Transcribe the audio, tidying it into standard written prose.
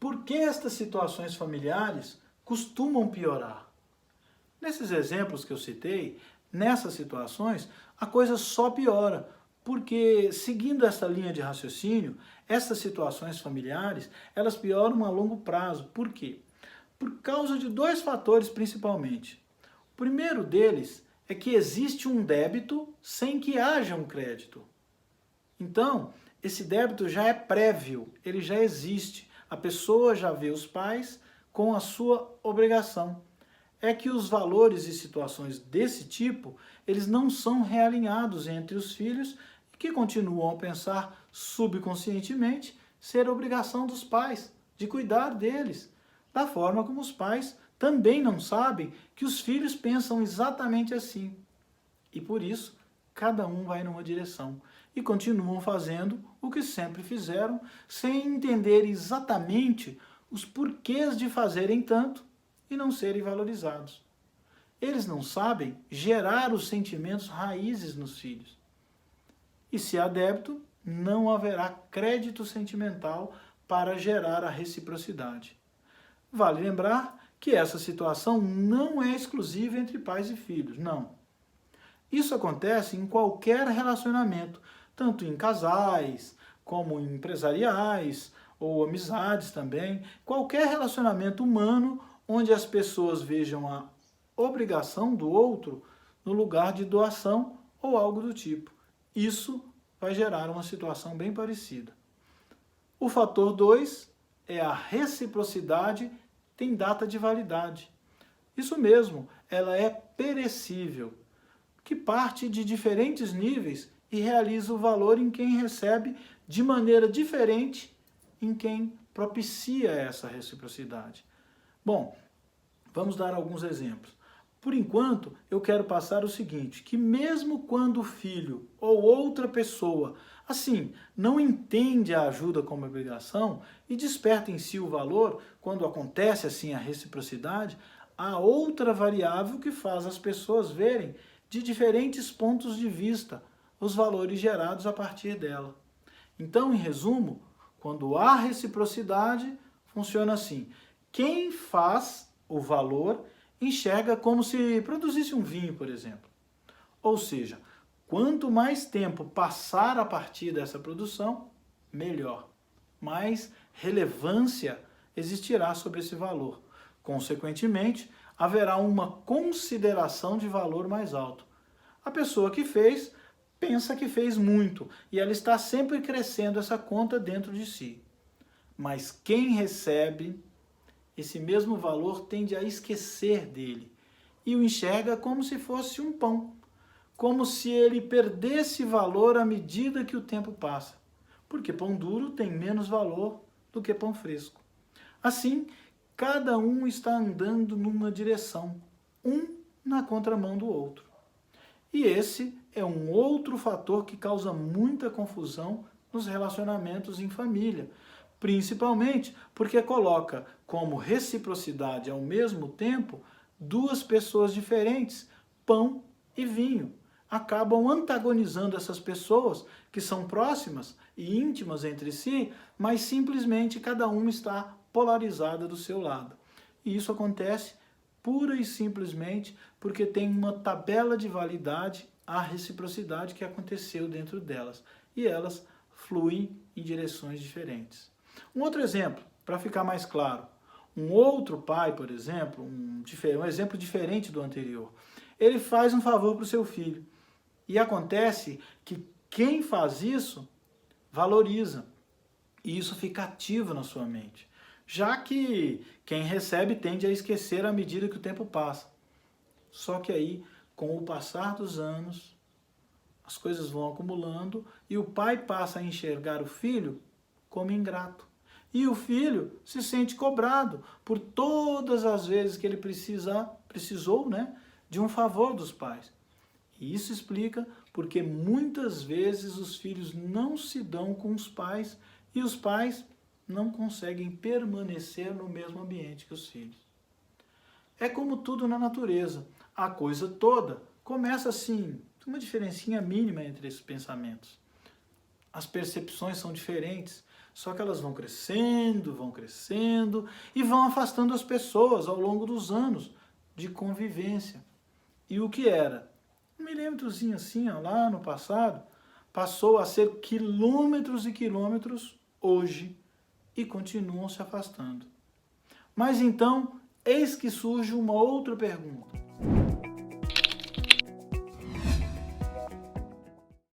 por que estas situações familiares costumam piorar? Nesses exemplos que eu citei, nessas situações, a coisa só piora, porque seguindo essa linha de raciocínio, essas situações familiares, elas pioram a longo prazo. Por quê? Por causa de dois fatores principalmente. O primeiro deles é que existe um débito sem que haja um crédito. Então, esse débito já é prévio, ele já existe. A pessoa já vê os pais com a sua obrigação. É que os valores e situações desse tipo, eles não são realinhados entre os filhos e que continuam a pensar subconscientemente ser obrigação dos pais de cuidar deles, da forma como os pais também não sabem que os filhos pensam exatamente assim. E por isso, cada um vai numa direção e continuam fazendo o que sempre fizeram, sem entender exatamente os porquês de fazerem tanto e não serem valorizados. Eles não sabem gerar os sentimentos raízes nos filhos. E se há débito, não haverá crédito sentimental para gerar a reciprocidade. Vale lembrar que essa situação não é exclusiva entre pais e filhos, não. Isso acontece em qualquer relacionamento, tanto em casais, como em empresariais, ou amizades também, qualquer relacionamento humano onde as pessoas vejam a obrigação do outro no lugar de doação ou algo do tipo. Isso vai gerar uma situação bem parecida. O fator 2 é a reciprocidade tem data de validade. Isso mesmo, ela é perecível, que parte de diferentes níveis e realiza o valor em quem recebe de maneira diferente em quem propicia essa reciprocidade. Bom, vamos dar alguns exemplos. Por enquanto, eu quero passar o seguinte, que mesmo quando o filho ou outra pessoa, assim, não entende a ajuda como obrigação e desperta em si o valor, quando acontece assim a reciprocidade, há outra variável que faz as pessoas verem de diferentes pontos de vista os valores gerados a partir dela. Então, em resumo, quando há reciprocidade, funciona assim. Quem faz o valor enxerga como se produzisse um vinho, por exemplo. Ou seja, quanto mais tempo passar a partir dessa produção, melhor. Mais relevância existirá sobre esse valor. Consequentemente, haverá uma consideração de valor mais alto. A pessoa que fez pensa que fez muito e ela está sempre crescendo essa conta dentro de si. Mas quem recebe esse mesmo valor tende a esquecer dele e o enxerga como se fosse um pão, como se ele perdesse valor à medida que o tempo passa, porque pão duro tem menos valor do que pão fresco. Assim, cada um está andando numa direção, um na contramão do outro. E esse é um outro fator que causa muita confusão nos relacionamentos em família, principalmente porque coloca como reciprocidade ao mesmo tempo duas pessoas diferentes, pão e vinho. Acabam antagonizando essas pessoas que são próximas e íntimas entre si, mas simplesmente cada uma está polarizada do seu lado. E isso acontece pura e simplesmente porque tem uma tabela de validade a reciprocidade que aconteceu dentro delas. E elas fluem em direções diferentes. Um outro exemplo, para ficar mais claro. Um outro pai, por exemplo, um exemplo diferente do anterior, ele faz um favor para o seu filho. E acontece que quem faz isso valoriza. E isso fica ativo na sua mente. Já que quem recebe tende a esquecer à medida que o tempo passa. Só que aí, com o passar dos anos, as coisas vão acumulando e o pai passa a enxergar o filho como ingrato. E o filho se sente cobrado por todas as vezes que ele precisou, de um favor dos pais. E isso explica porque muitas vezes os filhos não se dão com os pais e os pais não conseguem permanecer no mesmo ambiente que os filhos. É como tudo na natureza. A coisa toda começa assim, uma diferencinha mínima entre esses pensamentos. As percepções são diferentes, Só que elas vão crescendo e vão afastando as pessoas ao longo dos anos de convivência. E o que era um milímetrozinho assim, ó, lá no passado, passou a ser quilômetros e quilômetros hoje e continuam se afastando. Mas então, eis que surge uma outra pergunta.